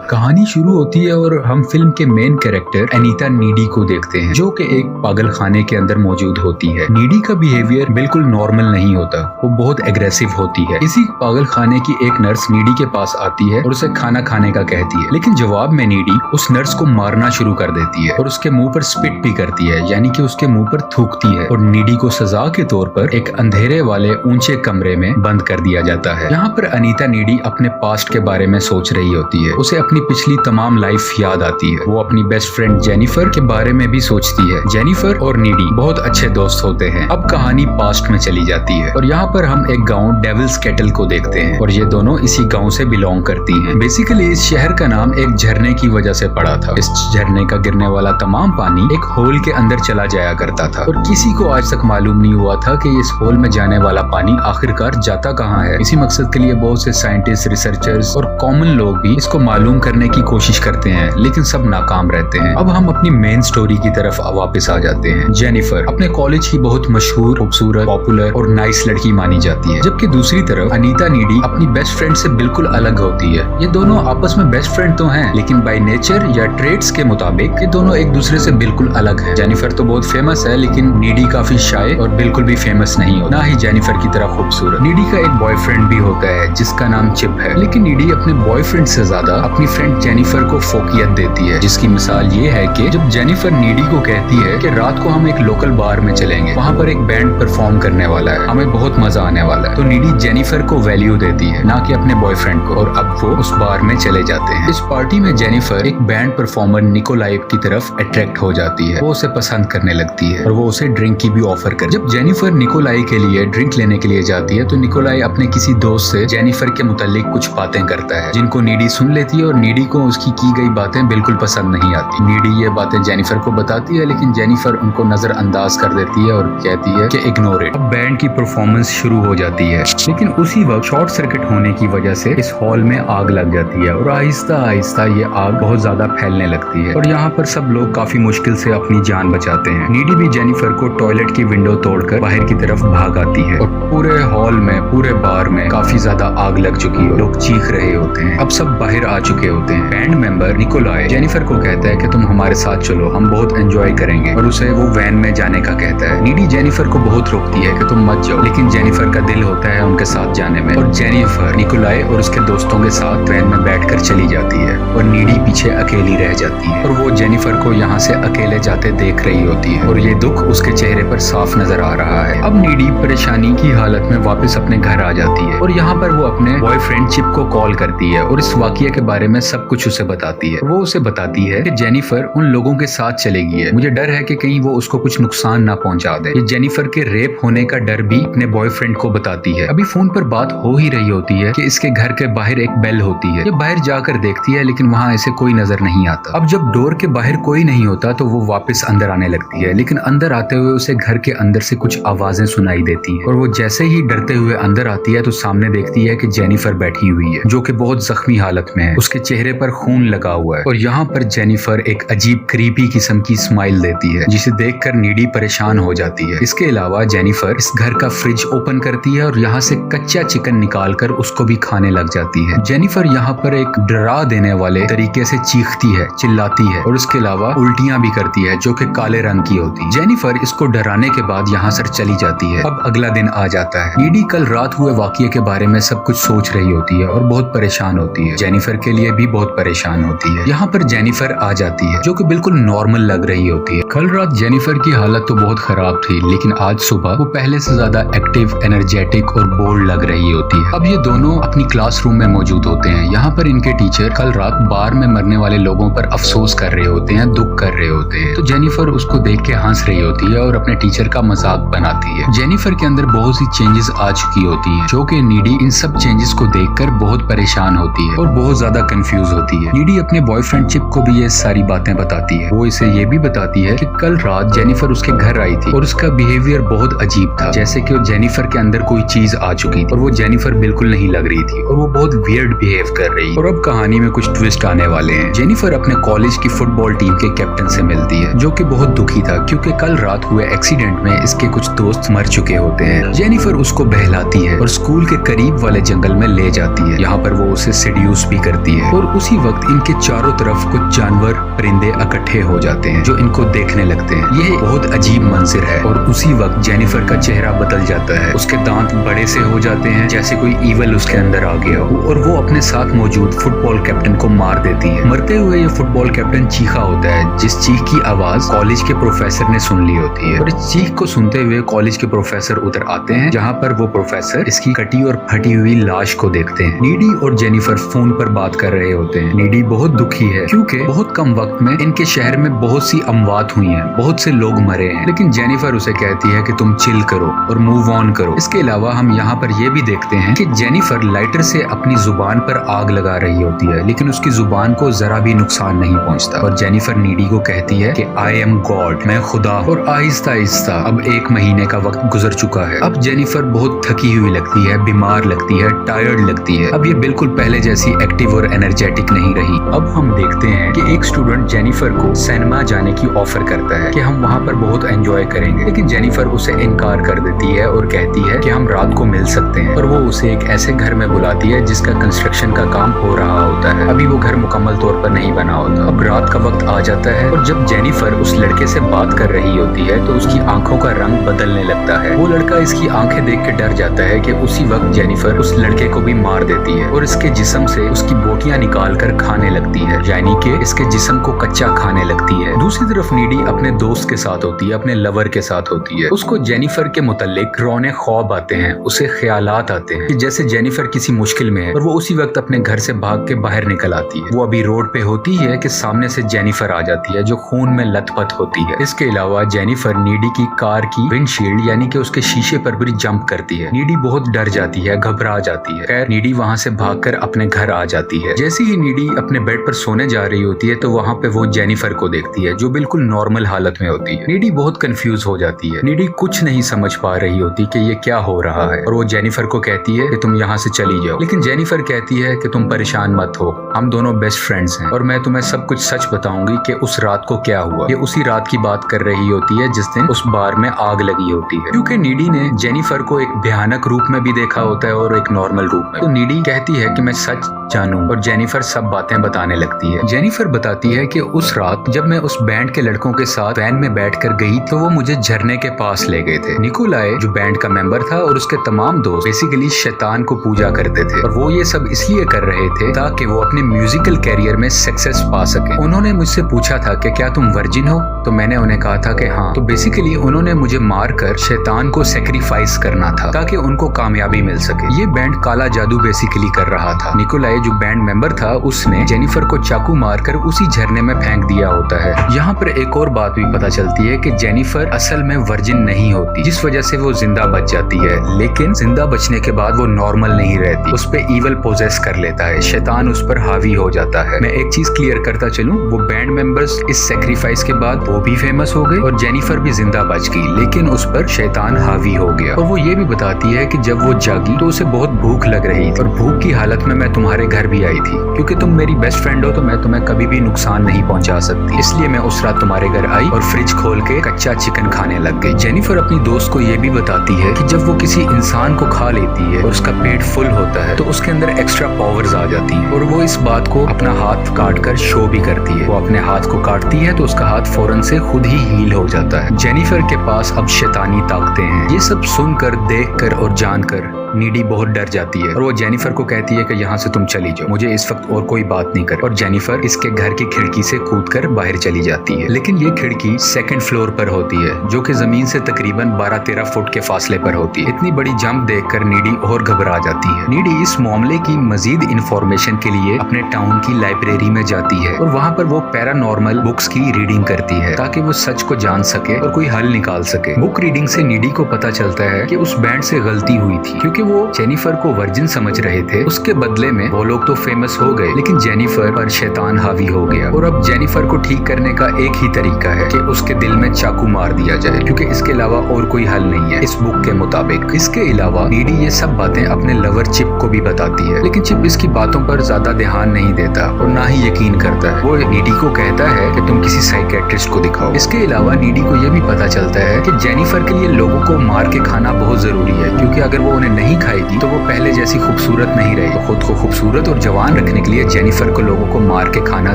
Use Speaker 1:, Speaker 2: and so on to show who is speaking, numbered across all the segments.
Speaker 1: कहानी शुरू होती है और हम फिल्म के मेन कैरेक्टर अनीता नीडी को देखते हैं, जो कि एक पागल खाने के अंदर मौजूद होती है। नीडी का बिहेवियर बिल्कुल नॉर्मल नहीं होता, वो बहुत एग्रेसिव होती है। इसी पागल खाने की एक नर्स नीडी के पास आती है और उसे खाना खाने का कहती है, लेकिन जवाब में नीडी उस नर्स को मारना शुरू कर देती है और उसके मुंह पर स्पिट भी करती है, यानी कि उसके मुंह पर थूकती है, और नीडी को सजा के तौर पर एक अंधेरे वाले ऊंचे कमरे में बंद कर दिया जाता है। यहाँ पर अनीता नीडी अपने पास्ट के बारे में सोच रही होती है। उसे अपनी पिछली तमाम लाइफ याद आती है। वो अपनी बेस्ट फ्रेंड जेनिफर के बारे में भी सोचती है। जेनिफर और नीडी बहुत अच्छे दोस्त होते हैं। अब कहानी पास्ट में चली जाती है और यहाँ पर हम एक गांव डेविल्स केटल को देखते हैं, और ये दोनों इसी गांव से बिलोंग करती हैं। बेसिकली इस शहर का नाम एक झरने की वजह से पड़ा था। इस झरने का गिरने वाला तमाम पानी एक होल के अंदर चला जाया करता था, और किसी को आज तक मालूम नहीं हुआ था कि इस होल में जाने वाला पानी आखिरकार जाता कहाँ है। इसी मकसद के लिए बहुत से साइंटिस्ट, रिसर्चर्स और कॉमन लोग भी इसको मालूम करने की कोशिश करते हैं, लेकिन सब नाकाम रहते हैं। अब हम अपनी मेन स्टोरी की तरफ वापस आ जाते हैं। जेनिफर अपने कॉलेज की बहुत मशहूर, खूबसूरत, पॉपुलर और नाइस लड़की मानी जाती है, जबकि दूसरी तरफ अनीता नीडी अपनी बेस्ट फ्रेंड से बिल्कुल अलग होती है। ये दोनों आपस में बेस्ट फ्रेंड तो हैं, लेकिन बाय नेचर या ट्रेड्स के मुताबिक ये दोनों एक दूसरे से बिल्कुल अलग हैं। जेनिफर तो बहुत फेमस है, लेकिन नीडी काफी शाय और बिल्कुल भी फेमस नहीं होता, ना ही जेनिफर की तरह खूबसूरत। नीडी का एक बॉयफ्रेंड भी होता है जिसका नाम चिप है, लेकिन नीडी अपने बॉयफ्रेंड से ज्यादा अपनी फ्रेंड जेनिफर को फोकियत देती है, जिसकी मिसाल ये है कि जब जेनिफर नीडी को कहती है कि रात को हम एक लोकल बार में चलेंगे, वहाँ पर एक बैंड परफॉर्म करने वाला है, हमें बहुत मजा आने वाला है, तो नीडी जेनिफर को वैल्यू देती है, ना कि अपने बॉयफ्रेंड को, और अब वो उस बार में चले जाते हैं। इस पार्टी में जेनिफर एक बैंड परफॉर्मर निकोलाई की तरफ अट्रैक्ट हो जाती है। वो उसे पसंद करने लगती है और वो उसे ड्रिंक की भी ऑफर कर। जब जेनिफर निकोलाई के लिए ड्रिंक लेने के लिए जाती है, तो निकोलाई अपने किसी दोस्त से जेनिफर के मुतालिक कुछ बातें करता है, जिनको नीडी सुन लेती है, और नीडी को उसकी की गई बातें बिल्कुल पसंद नहीं आती। नीडी ये बातें जेनिफर को बताती है, लेकिन जेनिफर उनको नजरअंदाज कर देती है और कहती है कि इग्नोर इट। अब बैंड की परफॉर्मेंस शुरू हो जाती है, लेकिन उसी वक्त शॉर्ट सर्किट होने की वजह से इस हॉल में आग लग जाती है, और आहिस्ता आहिस्ता ये आग बहुत ज्यादा फैलने लगती है, और यहाँ पर सब लोग काफी मुश्किल से अपनी जान बचाते हैं। नीडी भी जेनिफर को टॉयलेट की विंडो तोड़कर बाहर की तरफ भाग आती है, और पूरे हॉल में, पूरे बार में काफी ज्यादा आग लग चुकी है। लोग चीख रहे होते हैं। अब सब बाहर आ चुके होते हैं। बैंड मेंबर निकोलाई जेनिफर को कहता है कि तुम हमारे साथ चलो, हम बहुत एंजॉय करेंगे, और उसे वो वैन में जाने का कहता है। नीडी जेनिफर को बहुत रोकती है कि तुम मत जाओ, लेकिन जेनिफर का दिल होता है उनके साथ जाने में, और जेनिफर निकोलाई और उसके दोस्तों के साथ वैन में बैठकर चली जाती है, और नीडी पीछे अकेली रह जाती है, और वो जेनिफर को यहाँ से अकेले जाते देख रही होती है, और ये दुख उसके चेहरे पर साफ नजर आ रहा है। अब नीडी परेशानी की हालत में वापस अपने घर आ जाती है, और यहाँ पर वो अपने बॉयफ्रेंड चिप को कॉल करती है और इस वाकये के बारे में सब कुछ उसे बताती है। वो उसे बताती है कि जेनिफर उन लोगों के साथ चली गई है, मुझे डर है कि कहीं वो उसको कुछ नुकसान ना पहुंचा दे। ये जेनिफर के रेप होने का डर भी अपने बॉयफ्रेंड को बताती है। अभी फोन पर बात हो ही रही होती है कि इसके घर के बाहर एक बेल होती है। ये बाहर जाकर देखती है, लेकिन वहाँ ऐसे कोई नजर नहीं आता। अब जब डोर के बाहर कोई नहीं होता, तो वो वापस अंदर आने लगती है, लेकिन अंदर आते हुए उसे घर के अंदर से कुछ आवाजें सुनाई देती हैं, और वो जैसे ही डरते हुए अंदर आती है, तो सामने देखती है कि जेनिफर बैठी हुई है, जो कि बहुत जख्मी हालत में है। उसके चेहरे पर खून लगा हुआ है, और यहाँ पर जेनिफर एक अजीब क्रीपी किस्म की स्माइल देती है, जिसे देखकर नीडी परेशान हो जाती है। इसके अलावा जेनिफर इस घर का फ्रिज ओपन करती है और यहाँ से कच्चा चिकन निकालकर उसको भी खाने लग जाती है। जेनिफर यहाँ पर एक डरा देने वाले तरीके से चीखती है, चिल्लाती है, और उसके अलावा उल्टियां भी करती है, जो कि काले रंग की होती है। जेनिफर इसको डराने के बाद यहाँ से चली जाती है। अब अगला दिन आ जाता है। नीडी कल रात हुए वाकये के बारे में सब कुछ सोच रही होती है और बहुत परेशान होती है। जेनिफर के लिए भी बहुत परेशान होती है। यहाँ पर जेनिफर आ जाती है, जो कि बिल्कुल नॉर्मल लग रही होती है। कल रात जेनिफर की हालत तो बहुत खराब थी, लेकिन आज सुबह वो पहले से ज्यादा एक्टिव, एनर्जेटिक और बोल्ड लग रही होती है। अब ये दोनों अपनी क्लासरूम में मौजूद होते हैं। यहाँ पर इनके टीचर कल रात बार में मरने वाले लोगों पर अफसोस कर रहे होते हैं, दुख कर रहे होते हैं। तो जेनिफर उसको देख के हंस रही होती है और अपने टीचर का मजाक बनाती है। जेनिफर के अंदर बहुत सी चेंजेस आ चुकी होती हैं, जो कि नीडी इन सब चेंजेस को देखकर बहुत परेशान होती है और बहुत ज्यादा कंफ्यूज होती है। नीडी अपने बॉयफ्रेंड चिप को भी ये सारी बातें बताती है। वो इसे ये भी बताती है कि कल रात जेनिफर उसके घर आई थी और उसका बिहेवियर बहुत अजीब था, जैसे कि जेनिफर के अंदर कोई चीज आ चुकी थी और वो जेनिफर बिल्कुल नहीं लग रही थी और वो बहुत वियर्ड बिहेव कर रही। और अब कहानी में कुछ ट्विस्ट आने वाले हैं। जेनिफर अपने कॉलेज की फुटबॉल टीम के कैप्टन से मिलती है, जो कि बहुत दुखी था क्योंकि कल रात हुए एक्सीडेंट में इसके कुछ दोस्त मर चुके होते हैं। जेनिफर उसको बहलाती है और स्कूल के करीब वाले जंगल में ले जाती है। यहाँ पर वो उसे सेड्यूस भी करती है। वो और उसी वक्त इनके चारों तरफ कुछ जानवर परिंदे इकट्ठे हो जाते हैं जो इनको देखने लगते हैं। यह बहुत अजीब मंजर है और उसी वक्त जेनिफर का चेहरा बदल जाता है। उसके दांत बड़े से हो जाते हैं जैसे कोई ईवल उसके अंदर आ गया हो और वो अपने साथ मौजूद फुटबॉल कैप्टन को मार देती है। मरते हुए ये फुटबॉल कैप्टन चीखा होता है जिस चीख की आवाज कॉलेज के प्रोफेसर ने सुन ली होती है और इस चीख को सुनते हुए कॉलेज के प्रोफेसर उधर आते हैं जहाँ पर वो प्रोफेसर इसकी कटी और फटी हुई लाश को देखते हैं। नीडी और जेनिफर फोन पर बात कर रहे होते हैं। नीडी बहुत दुखी है क्योंकि बहुत कम वक्त में इनके शहर में बहुत सी अमवात हुई हैं, बहुत से लोग मरे हैं, लेकिन जेनिफर उसे कहती है कि तुम चिल करो और मूव ऑन करो। इसके अलावा हम यहाँ पर यह भी देखते हैं कि जेनिफर लाइटर से अपनी जुबान पर आग लगा रही होती है लेकिन उसकी जुबान को जरा भी नुकसान नहीं पहुँचता और जेनिफर नीडी को कहती है कि आई एम गॉड, मैं खुदा हूं। और आहिस्ता आहिस्ता अब 1 महीने का वक्त गुजर चुका है। अब जेनिफर बहुत थकी हुई लगती है, बीमार लगती है, टायर्ड लगती है। अब ये बिल्कुल पहले जैसी एक्टिव और एनर्जेटिक नहीं रही। अब हम देखते हैं कि एक स्टूडेंट जेनिफर को सिनेमा जाने की ऑफर करता है कि हम वहाँ पर बहुत एंजॉय करेंगे, लेकिन जेनिफर उसे इनकार कर देती है और कहती है कि हम रात को मिल सकते हैं। और वो उसे एक ऐसे घर में बुलाती है जिसका कंस्ट्रक्शन का काम हो रहा होता है। अभी वो घर मुकम्मल तौर पर नहीं बना होता। अब रात का वक्त आ जाता है और जब जेनिफर उस लड़के से बात कर रही होती है तो उसकी आंखों का रंग बदलने लगता है। वो लड़का इसकी आंखें देख के डर जाता है कि उसी वक्त जेनिफर उस लड़के को भी मार देती है और इसके जिस्म से उसकी बोटियां निकाल कर खाने लगती है, यानी कि इसके जिस्म को कच्चा खाने लगती है। दूसरी तरफ नीडी अपने दोस्त के साथ होती है, अपने लवर के साथ होती है। उसको जेनिफर के मुतालिक रोने ख्वाब आते हैं, उसे ख्यालात आते हैं कि जैसे जेनिफर किसी मुश्किल में है और वो उसी वक्त अपने घर से भाग के बाहर निकल आती है। वो अभी रोड पे होती है कि सामने से जेनिफर आ जाती है जो खून में लथपथ होती है। इसके अलावा जेनिफर नीडी की कार की विंडशील्ड यानी कि उसके शीशे पर भी जंप करती है। नीडी बहुत डर जाती है, घबरा जाती है। खैर नीडी वहाँ से भागकर अपने घर आ जाती है। जैसे ही नीडी अपने बेड पर सोने जा रही होती है तो वहाँ पे वो जेनिफर को देखती है जो बिल्कुल नॉर्मल हालत में होती है। नीडी बहुत कंफ्यूज हो जाती है। नीडी कुछ नहीं समझ पा रही होती कि ये क्या हो रहा है और वो जेनिफर को कहती है कि तुम यहाँ से चली जाओ, लेकिन जेनिफर कहती है कि तुम परेशान मत हो, हम दोनों बेस्ट फ्रेंड्स हैं और मैं तुम्हें सब कुछ सच बताऊंगी कि उस रात को क्या हुआ। ये उसी रात की बात कर रही होती है जिस दिन उस बार में आग लगी होती है, क्योंकि नीडी ने जेनिफर को एक भयानक रूप में भी देखा होता है और एक नॉर्मल रूप में। तो नीडी कहती है कि मैं सच जानूं और जेनिफर सब बातें बताने लगती है। जेनिफर बताती है कि उस रात जब मैं उस बैंड के लड़कों के साथ वैन में बैठकर गई तो वो मुझे झरने के पास ले गए थे। निकोलाई जो बैंड का मेंबर था और उसके तमाम दोस्त बेसिकली शैतान को पूजा करते थे और वो ये सब इसलिए कर रहे थे ताकि वो अपने म्यूजिकल कैरियर में सक्सेस पा सके। उन्होंने मुझसे पूछा था कि क्या तुम वर्जिन हो, तो मैंने उन्हें कहा था कि हाँ। तो बेसिकली उन्होंने मुझे मारकर शैतान को सेक्रीफाइस करना था ताकि उनको कामयाबी मिल सके। ये बैंड काला जादू बेसिकली कर रहा था। निकोलाई जो बैंड मेंबर था उसने जेनिफर को चाकू मारकर उसी झरने में फेंक दिया होता है। यहाँ पर एक और बात भी पता चलती है कि जेनिफर असल में वर्जिन नहीं होती, जिस वजह से वो जिंदा बच जाती है, लेकिन जिंदा बचने के बाद वो नॉर्मल नहीं रहती, उस पे ईवल पोजेस कर लेता है, शैतान उस पर हावी हो जाता है। मैं एक चीज क्लियर करता चलूं, वो बैंड मेंबर्स इस सेक्रीफाइस के बाद वो भी फेमस हो गए और जेनिफर भी जिंदा बच गई, लेकिन उस पर शैतान हावी हो गया। और वो ये भी बताती है कि जब वो जागी तो उसे बहुत भूख लग रही थी और भूख की हालत में मैं तुम्हारे घर भी आई थी, क्योंकि तुम मेरी बेस्ट फ्रेंड हो तो मैं तुम्हें कभी भी नुकसान नहीं पहुंचा सकती, इसलिए मैं उस रात तुम्हारे घर आई और फ्रिज खोल के कच्चा चिकन खाने लग गई। जेनिफर अपनी दोस्त को ये भी बताती है कि जब वो किसी इंसान को खा लेती है और उसका पेट फुल होता है तो उसके अंदर एक्स्ट्रा पावर्स आ जाती हैं और वो इस बात को अपना हाथ काट कर शो भी करती है। वो अपने हाथ को काटती है तो उसका हाथ फौरन से खुद ही हील हो जाता है। जेनिफर के पास अब शैतानी ताकतें हैं। ये सब सुनकर, देखकर और जानकर नीडी बहुत डर जाती है और वो जेनिफर को कहती है कि यहाँ से तुम चली जाओ, मुझे इस वक्त और कोई बात नहीं कर। और जेनिफर इसके घर की खिड़की से कूदकर बाहर चली जाती है, लेकिन ये खिड़की 2nd फ्लोर पर होती है जो कि जमीन से तकरीबन 12-13 फुट के फासले पर होती है। इतनी बड़ी जंप देखकर नीडी और घबरा जाती है। नीडी इस मामले की मजीद इंफॉर्मेशन के लिए अपने टाउन की लाइब्रेरी में जाती है और वहाँ पर वो पैरानॉर्मल बुक्स की रीडिंग करती है ताकि वो सच को जान सके और कोई हल निकाल सके। बुक रीडिंग से नीडी को पता चलता है कि उस बैंड से गलती हुई थी, क्योंकि वो जेनिफर को वर्जिन समझ रहे थे। उसके बदले में वो लोग तो फेमस हो गए, लेकिन जेनिफर पर शैतान हावी हो गया और अब जेनिफर को ठीक करने का एक ही तरीका है कि उसके दिल में चाकू मार दिया जाए, क्योंकि इसके अलावा और कोई हल नहीं है इस बुक के मुताबिक। इसके अलावा नीडी ये सब बातें अपने लवर चिप को भी बताती है, लेकिन चिप इसकी बातों पर ज्यादा ध्यान नहीं देता और ना ही यकीन करता है। वो नीडी को कहता है कि तुम किसी साइकेट्रिस्ट को दिखाओ। इसके अलावा नीडी को यह भी पता चलता है कि जेनिफर के लिए लोगों को मार के खाना बहुत जरूरी है, क्योंकि अगर वो उन्हें नहीं नहीं खाएगी तो वो पहले जैसी खूबसूरत नहीं रहेगी। तो खुद को खूबसूरत और जवान रखने के लिए जेनिफर को लोगों को मार के खाना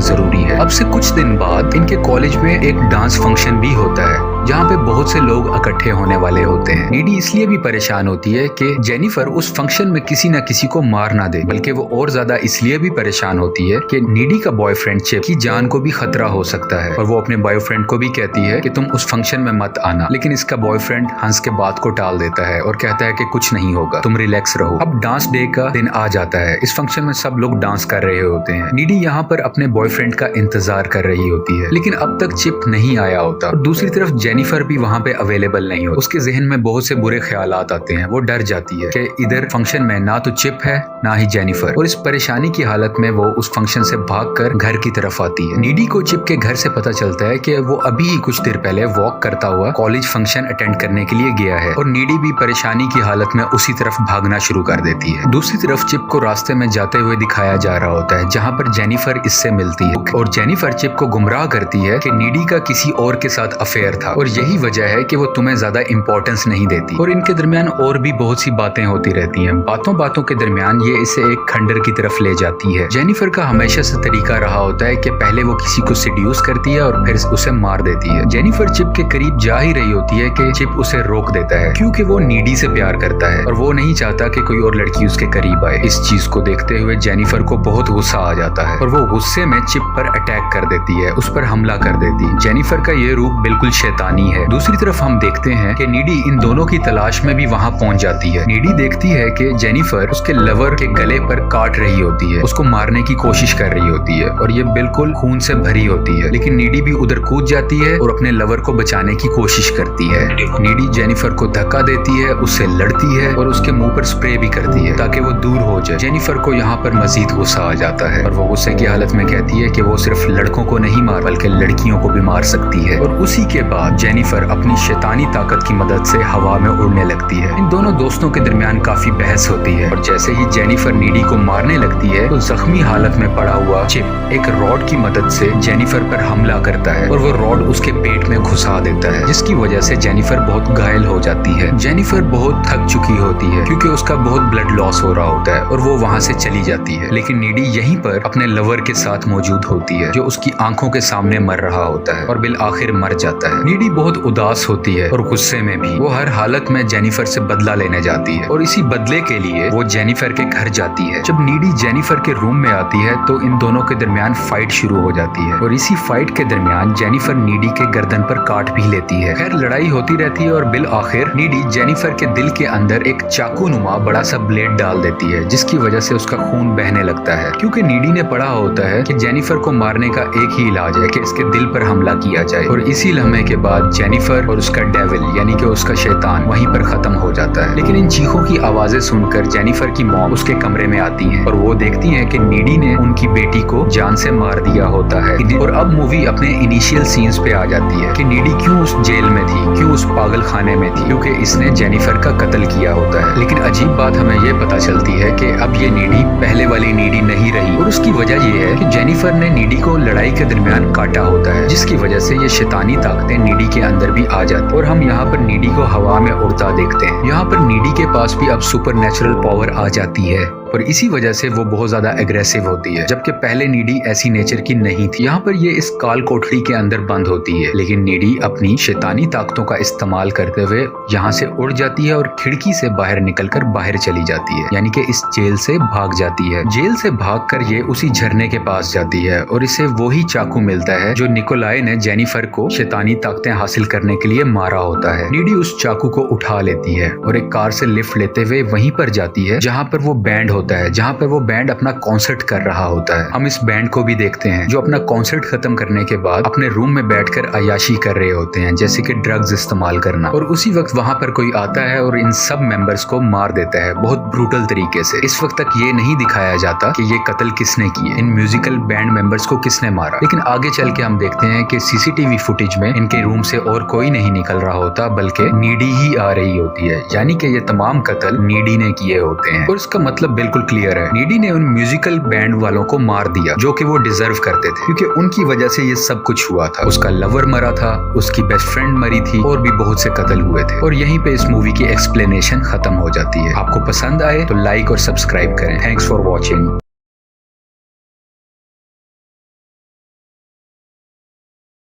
Speaker 1: जरूरी है। अब से कुछ दिन बाद इनके कॉलेज में एक डांस फंक्शन भी होता है जहाँ पे बहुत से लोग इकट्ठे होने वाले होते हैं। नीडी इसलिए भी परेशान होती है कि जेनिफर उस फंक्शन में किसी न किसी को मार ना दे, बल्कि वो और ज्यादा इसलिए भी परेशान होती है कि नीडी का बॉयफ्रेंड चिप की जान को भी खतरा हो सकता है। और वो अपने बॉयफ्रेंड को भी कहती है कि तुम उस फंक्शन में मत आना, लेकिन इसका बॉयफ्रेंड हंस के बात को टाल देता है और कहता है कि कुछ नहीं होगा, तुम रिलैक्स रहो। अब डांस डे का दिन आ जाता है। इस फंक्शन में सब लोग डांस कर रहे होते हैं। नीडी यहाँ पर अपने बॉयफ्रेंड का इंतजार कर रही होती है, लेकिन अब तक चिप नहीं आया होता। और दूसरी तरफ जेनिफर भी वहाँ पे अवेलेबल नहीं होती। उसके जहन में बहुत से बुरे ख्यालात आते हैं। वो डर जाती है कि इधर फंक्शन में ना तो चिप है ना ही जेनिफर। और इस परेशानी की हालत में वो उस फंक्शन से भागकर घर की तरफ आती है। नीडी को चिप के घर से पता चलता है कि वो अभी ही कुछ देर पहले वॉक करता हुआ कॉलेज फंक्शन अटेंड करने के लिए गया है। और नीडी भी परेशानी की हालत में उसी तरफ भागना शुरू कर देती है। दूसरी तरफ चिप को रास्ते में जाते हुए दिखाया जा रहा होता है, जहाँ पर जेनिफर इससे मिलती है। और जेनिफर चिप को गुमराह करती है कि नीडी का किसी और के साथ अफेयर था और यही वजह है कि वो तुम्हें ज्यादा इंपॉर्टेंस नहीं देती। और इनके दरमियान और भी बहुत सी बातें होती रहती हैं। बातों बातों के दरमियान ये इसे एक खंडर की तरफ ले जाती है। जेनिफर का हमेशा से तरीका रहा होता है कि पहले वो किसी को सिड्यूस करती है और फिर उसे मार देती है। जेनिफर चिप के करीब जा ही रही होती है कि चिप उसे रोक देता है, क्योंकि वो नीडी से प्यार करता है और वो नहीं चाहता कि कोई और लड़की उसके करीब आए। इस चीज को देखते हुए जेनिफर को बहुत गुस्सा आ जाता है और वो गुस्से में चिप पर अटैक कर देती है, उस पर हमला कर देती है। जेनिफर का ये रूप बिल्कुल शैतानी है। दूसरी तरफ हम देखते हैं कि नीडी इन दोनों की तलाश में भी वहां पहुंच जाती है। नीडी देखती है कि जेनिफर उसके लवर के गले पर काट रही होती है, उसको मारने की कोशिश कर रही होती है और ये बिल्कुल खून से भरी होती है। लेकिन नीडी भी उधर कूद जाती है और अपने लवर को बचाने की कोशिश करती है। नीडी जेनिफर को धक्का देती है, उससे लड़ती है और उसके मुंह पर स्प्रे भी करती है ताकि वो दूर हो जाए। जेनिफर को यहाँ पर मजीद गुस्सा आ जाता है और वो गुस्से की हालत में कहती है कि वो सिर्फ लड़कों को नहीं मार बल्कि लड़कियों को भी मार सकती है। और उसी के बाद जेनिफर अपनी शैतानी ताकत की मदद से हवा में उड़ने लगती है। इन दोनों दोस्तों के दरमियान काफी बहस होती है और जैसे ही जेनिफर नीडी को मारने लगती है तो जख्मी हालत में पड़ा हुआ चिप एक रॉड की मदद से जेनिफर पर हमला करता है और वो रॉड उसके पेट में घुसा देता है, जिसकी वजह से जेनिफर बहुत घायल हो जाती है। जेनिफर बहुत थक चुकी होती है क्योंकि उसका बहुत ब्लड लॉस हो रहा होता है और वो वहाँ से चली जाती है। लेकिन नीडी यहीं पर अपने लवर के साथ मौजूद होती है जो उसकी आंखों के सामने मर रहा होता है और बिल आखिर मर जाता है। नीडी बहुत उदास होती है और गुस्से में भी वो हर हालत में जेनिफर से बदला लेने जाती है और इसी बदले के लिए वो जेनिफर के घर जाती है। जब नीडी जेनिफर के रूम में आती है तो इन दोनों के दरमियान फाइट शुरू हो जाती है और इसी फाइट के दरमियान जेनिफर नीडी के गर्दन पर काट भी लेती है। खैर लड़ाई होती रहती है और बिल आखिर नीडी जेनिफर के दिल के अंदर एक चाकू नुमा बड़ा सा ब्लेड डाल देती है, जिसकी वजह से उसका खून बहने लगता है। क्योंकि नीडी ने पढ़ा होता है कि जेनिफर को मारने का एक ही इलाज है कि इसके दिल पर हमला किया जाए। और इसी लम्हे के बाद जेनिफर और उसका डेविल यानी कि उसका शैतान वहीं पर खत्म हो जाता है। लेकिन इन चीखों की आवाजें सुनकर जेनिफर की मॉम उसके कमरे में आती है और वो देखती है कि नीडी ने उनकी बेटी को जान से मार दिया होता है। और अब मूवी अपने इनिशियल सीन्स पे आ जाती है कि नीडी क्यों उस जेल में थी, क्यों उस पागल खाने में थी, क्योंकि इसने जेनिफर का कत्ल किया होता है। लेकिन अजीब बात हमें ये पता चलती है कि अब ये नीडी पहले वाली नीडी नहीं रही और उसकी वजह ये है कि जेनिफर ने नीडी को लड़ाई के दरमियान काटा होता है, जिसकी वजह से ये शैतानी ताकतें नीडी के अंदर भी आ जाती। और हम यहाँ पर नीडी को हवा में उड़ता देखते हैं। यहाँ पर नीडी के पास भी अब सुपर नेचुरल पावर आ जाती है और इसी वजह से वो बहुत ज्यादा एग्रेसिव होती है, जबकि पहले नीडी ऐसी नेचर की नहीं थी। यहाँ पर ये इस काल कोठरी के अंदर बंद होती है, लेकिन नीडी अपनी शैतानी ताकतों का इस्तेमाल करते हुए यहाँ से उड़ जाती है और खिड़की से बाहर निकलकर बाहर चली जाती है, यानी कि इस जेल से भाग जाती है। जेल से भागकर ये उसी झरने के पास जाती है और इसे वही चाकू मिलता है जो निकोलाई ने जेनिफर को शैतानी ताकतें हासिल करने के लिए मारा होता है। नीडी उस चाकू को उठा लेती है और एक कार से लिफ्ट लेते हुए वहीं पर जाती है जहाँ पर वो बैंड होता है, जहाँ पर वो बैंड अपना कॉन्सर्ट कर रहा होता है। हम इस बैंड को भी देखते हैं जो अपना कॉन्सर्ट खत्म करने के बाद अपने रूम में बैठकर अय्याशी कर रहे होते हैं, जैसे कि ड्रग्स इस्तेमाल करना। और उसी वक्त वहाँ पर कोई आता है और इन सब मेंबर्स को मार देता है बहुत ब्रूटल तरीके से। इस वक्त तक ये नहीं दिखाया जाता कि ये कत्ल किसने किए, इन म्यूजिकल बैंड मेंबर्स को किसने मारा। लेकिन आगे चल के हम देखते हैं कि सीसीटीवी फुटेज में इनके रूम से और कोई नहीं निकल रहा होता बल्कि नीडी ही आ रही होती है, यानी कि ये तमाम कत्ल नीडी ने किए होते हैं। और इसका मतलब बिल्कुल बिल्कुल क्लियर है, नीडी ने उन म्यूजिकल बैंड वालों को मार दिया जो कि वो डिजर्व करते थे, क्योंकि उनकी वजह से ये सब कुछ हुआ था। उसका लवर मरा था, उसकी बेस्ट फ्रेंड मरी थी और भी बहुत से कत्ल हुए थे। और यहीं पे इस मूवी की एक्सप्लेनेशन खत्म हो जाती है। आपको पसंद आए तो लाइक और सब्सक्राइब करें। Thanks for watching.